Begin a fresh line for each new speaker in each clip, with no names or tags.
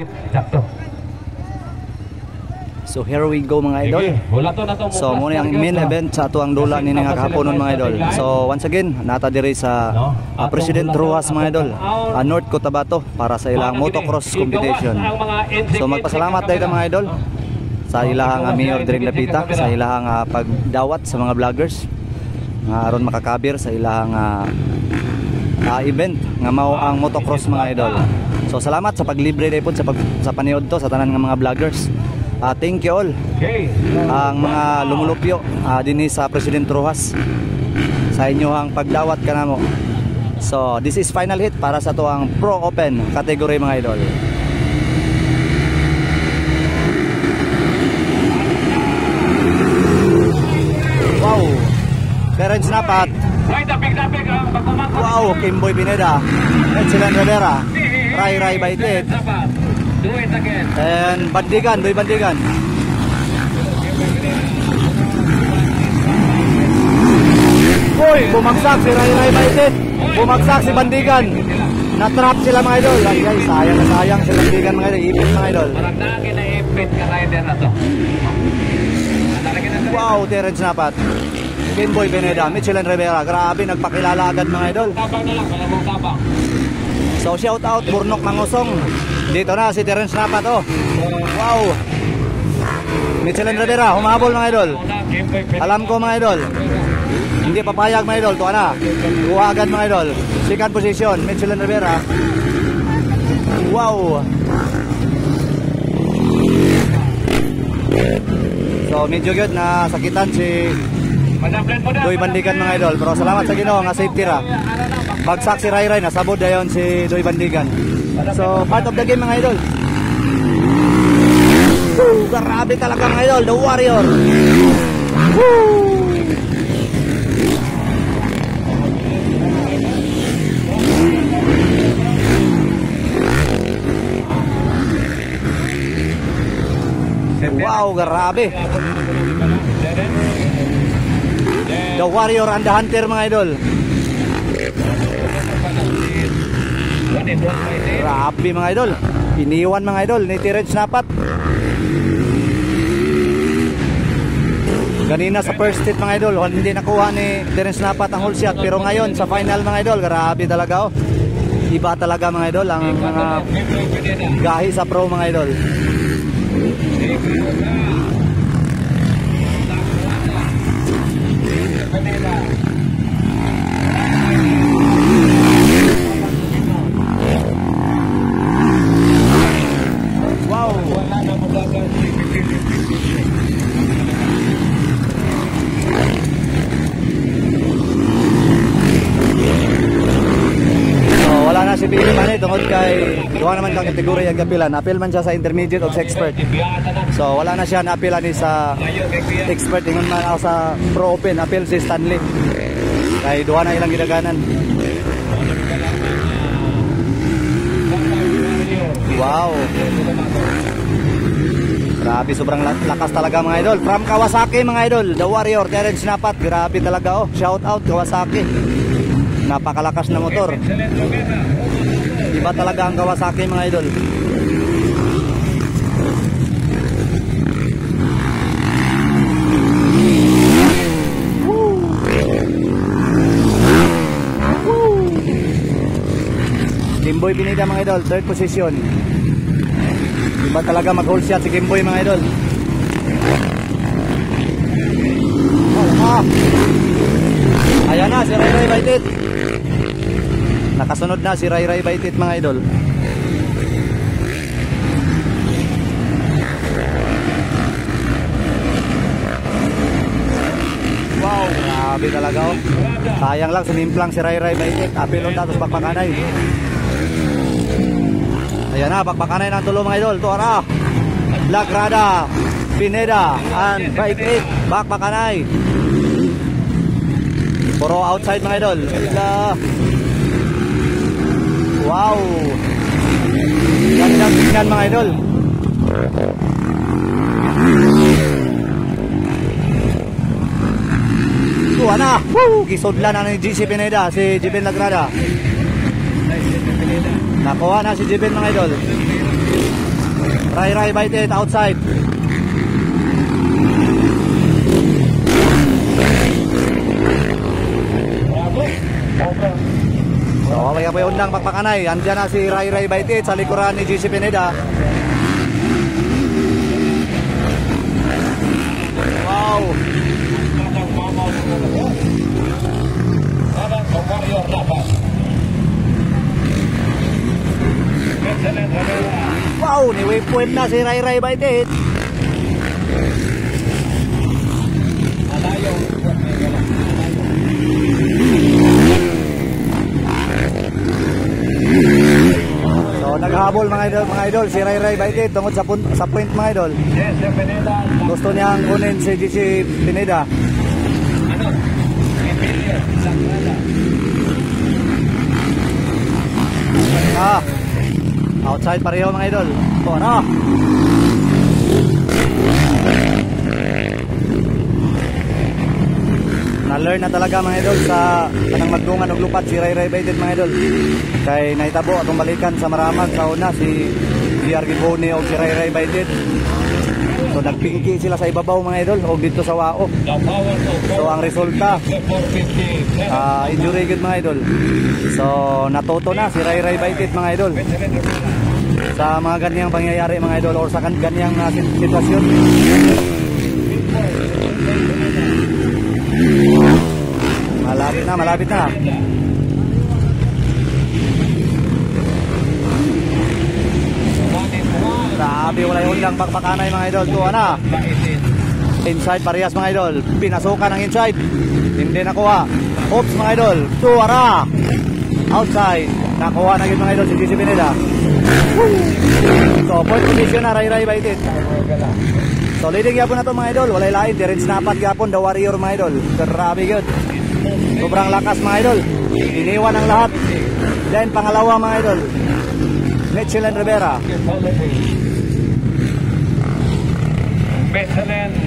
Sakto.
So here we go mga idol. So muna ang main event sa atuang dula ni nga kahaponon mga idol. So once again nata diri sa President Rojas mga idol, North Cotabato para sa ilang motocross competition. So magpasalamat tayo mga idol sa ilahang Mayor Dring Lapita, sa ilahang pagdawat sa mga vloggers nga aron makakabir sa ilahang event nga mao ang motocross mga idol. So salamat sa paglibre dai pod sa paniod to sa tanan nga mga vloggers. Thank you all. Ang mga lumulupyo dinhi sa President Rojas sa inyohang pagdawat kanamo. So this is final hit para sa tuang Pro Open category mga idol. Wow, Terence Napat. Wow, Kimboy Pineda, Excellent Rivera, Ray Baitit, and Bandigan, Doy Bandigan. Uy, bumagsak si Ray Baitit, bumagsak si Bandigan. Na-trap sila mga idol. Ay, sayang na sayang si Bandigan mga idol. Ipit mga idol. Wow, Terence Napat, Kimboy Pineda, Michelin Rivera. Grabe, nagpakilala agad mga idol.
Tabang na lang, malamang tabang.
So shout out Burnok Mangusong. Dito na si Terence Napat oh. Wow. Michelin Rivera, humabol mga idol. Alam ko mga idol, hindi papayag mga idol. Tuwa na, kuha agad mga idol. Second position, Michelin Rivera. Wow. So medyo good na sakitan si Doy Bandigan mga idol. Pero salamat sa Ginoo nga safety ra. Bagsak si Ray, nasabod dayon si Doy Bandigan. So part of the game mga idol. Grabe talaga mga idol, the Warrior. Wow, grabe. The Warrior and the Hunter mga idol. Grabe mga idol. Iniwan mga idol ni Terence Napat. Ganina sa first hit mga idol, hindi nakuha ni Terence Napat ang whole shot. Pero ngayon sa final mga idol, grabe talaga oh. Iba talaga mga idol ang mga gahi sa pro mga idol. Wow. Wala na si Billy man tungod kay duha naman kang kategorya ang apilan. Apil man siya sa intermediate o sa expert. So wala na siya na-apilan ni sa expert ingon man ako sa Pro Open. Apil si Stanley. Kay duha na ilang gidaganan. Wow. Grabe, sobrang lakas talaga mga idol. From Kawasaki mga idol, the Warrior, Terence Napat. Grabe talaga oh. Shout out Kawasaki. Napakalakas na motor. Iba talaga ang Kawasaki mga idol. Kimboy Pineda mga idol, third position. Iba talaga mag-hold shot si Kimboy mga idol. Ayan na si Ray Baitit. Nakasunod na si Ray Baitit mga idol. Wow, grabe talaga oh. Sayang lang sinimplang si Ray Baitit. Apilon datos bakbakanay. Ayan na, bakbakanay ng tulo mga idol. Tuara, Lagrada, Pineda, and Baitit. Bakbakanay. Puro outside mga idol. Wow. Ganda tingnan mga idol. Tuwa na. Gisodla na ni GC Pineda, si Jibin Lagrada. Nakuha na si Jibin mga idol. Rai Rai Bite It outside. So, kaya po yung undang pakpakanay. Andiyan na si Rai Rai Bite It sa likuran ni GC Pineda. Wow. Wow, ni waypoint na si Rai Rai Bite It. So naghabol mga idol si Rai Rai Bite It tungkol sa point mga idol. Gusto niyang kunin si GC Pineda. Outside pareho mga idol. O ano? Na-learn na talaga mga idol sa kanang magdungan og lupat si Rai Rai Bite It mga idol. Kay naitabo atong balikan sa Maramag sa una si GR Gibone o si Rai Rai Bite It. So nagpingki sila sa ibabaw mga idol o dito sa Wao. So ang resulta injury good mga idol. So natuto na si Rai Rai Bite It mga idol sa mga ganyang pangyayari mga idol or sa ganyang sitwasyon. Malapit na. Grabe, wala yung undang pakpakanay mga idol. Tuwa na. Inside parehas mga idol. Pinasukan ng inside. Hindi nakuha. Oops mga idol. Tuwa na. Outside. Nakuha na yun mga idol si GC Pineda. So point position na Rai Rai Bite It. So leading yapon na to mga idol. Walay lain. Direct snapat yapon. The Warrior mga idol. Grabe yun. Sobrang lakas mga idol. Iniwan ang lahat. Then pangalawa mga idol, Michelin Rivera.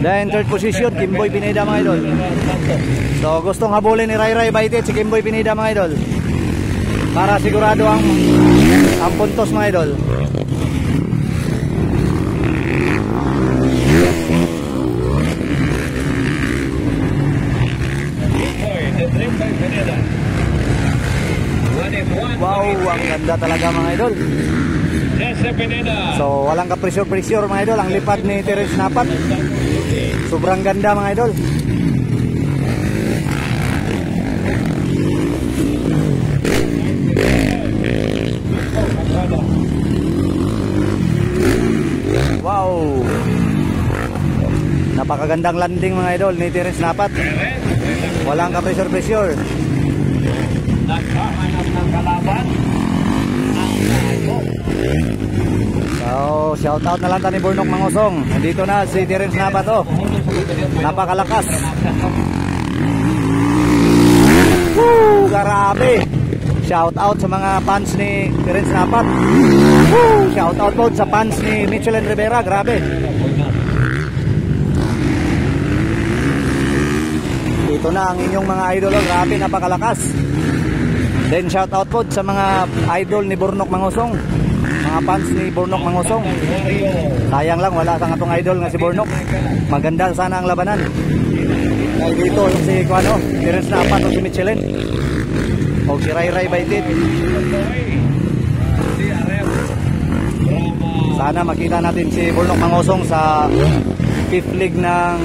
Then third position Kimboy Pineda mga idol. So gustong habulin ni Rai Rai Bite It si Kimboy Pineda mga idol para sigurado ang puntos mga idol. Wow, ang ganda talaga mga idol. So walang ka-pressure mga idol. Ang lipat ni Terence Napat sobrang ganda mga idol. Wow, napakagandang landing mga idol ni Terence Napat. Walang ka-pressure. Nagkahanap ng kalaban ang ito. So shout out na lang ni Burnok Mangosong. Nandito na si Terence Napat. Napakalakas. Woo, grabe. Shout out sa mga fans ni Terence Napat. Woo, shout out po sa fans ni Michelin Rivera. Grabe. Ito na ang inyong mga idol. Grabe, napakalakas. Then shout out po sa mga idol ni Burnok Mangosong, mga fans ni Burnok Mangosong. Sayang lang wala sang atong idol nga si Burnok. Maganda sana ang labanan. Dahil dito si Kuano, Terence Napat o si Michelin o si Rai Rai Bite It. Sana makita natin si Burnok Mangosong sa 5th league ng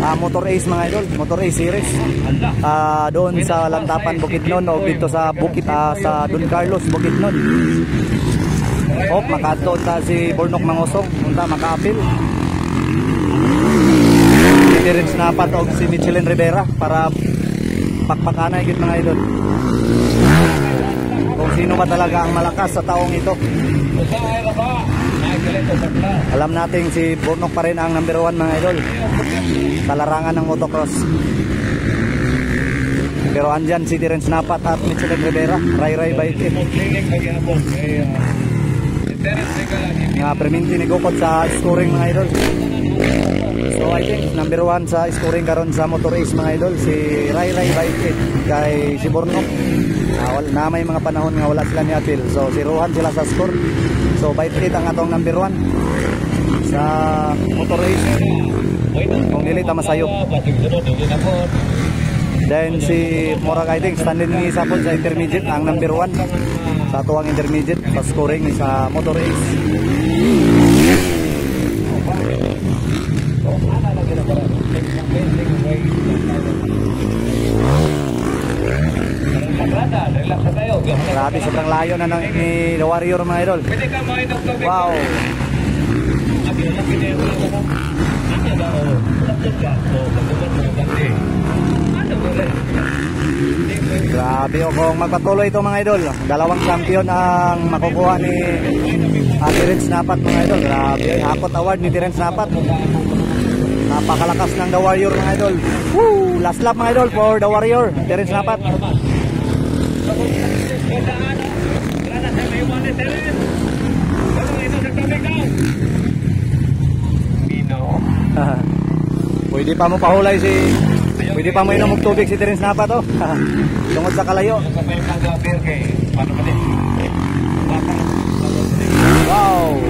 Motor Ace mga idol, Motor Ace series. Doon sa Lantapan Bukidnon o dito sa sa Don Carlos Bukidnon. Makadto ta si Burnok Mangosong, unta maka-appeal. Si Terence Napat o si Michelin Rivera para pakpakanay gid mga idol. Kung sino ba talaga ang malakas sa taong ito. Alam natin si Burnok pa rin ang number 1 mga idol sa larangan ng motocross. Pero andyan si Terence Napat at Michelin Rivera, Rai Rai Bite It. Nga preminti ni Gokot sa scoring mga idol. So I think number 1 sa scoring karon sa Motor Ace mga idol si Rai Rai Bite It kay si Burnok. Na may mga panahon nga wala sila ni Atil. So si Rohan sila sa score. So bait ang atong number 1 sa motor race. Kung nilita masayo. Then si Morag I think standing ni isa po sa intermediate ang number 1 sa tuwang intermediate sa scoring sa motor race. Grabe, sobrang layo na ni The Warrior mga idol. Wow. Grabe, kung magpatuloy ito mga idol, dalawang champion ang makukuha ni Terence Napat mga idol. Grabe, Hakot Award ni Terence Napat. Napakalakas ng The Warrior mga idol. Woo! Last lap mga idol for The Warrior, Terence Napat. Pwede pa mo pahulay pwede pa mo inom og tubig si Terence Napat oh. Tungod sa kalayo. Wow.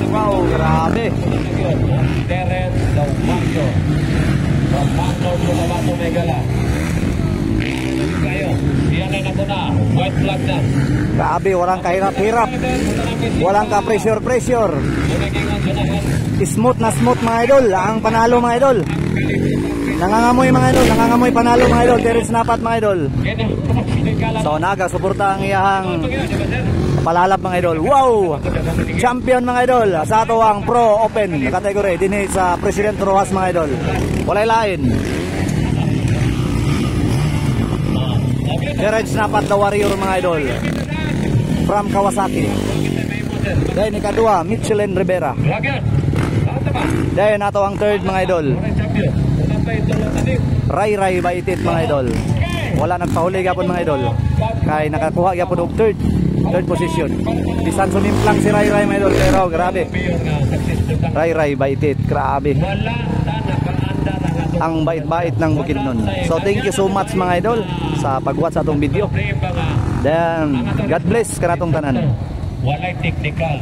Wow, grabe. Terence Napat. From Magno to Mabato Megala. Kayo, iyan ay nakuna. White flag na. Grabe, walang kahirap-hirap. Walang ka-pressure-pressure. Smooth na smooth mga idol. Ang panalo mga idol. Nangangamoy mga idol. Nangangamoy panalo mga idol. Terence Napat mga idol. So naga-suporta ang iyahang palalap mga idol. Wow! Champion mga idol sa ato ang Pro Open category dinhi sa President Rojas mga idol. Walay lain. Terence Napat The Warrior mga idol from Kawasaki. Dahil ikadua Michelin Rivera. Dahil nato ang third mga idol Ray Baitit mga idol. Wala nagpahuli gapon mga idol kay nakakuha gapon og third position. Bisan sumimplang si Ray mga idol pero grabe. Ray Baitit, grabe. Ang bait-bait ng Bukidnon. So thank you so much mga idol sa pag-watch sa atong video. Then God bless kanatong tanan. Walay technical.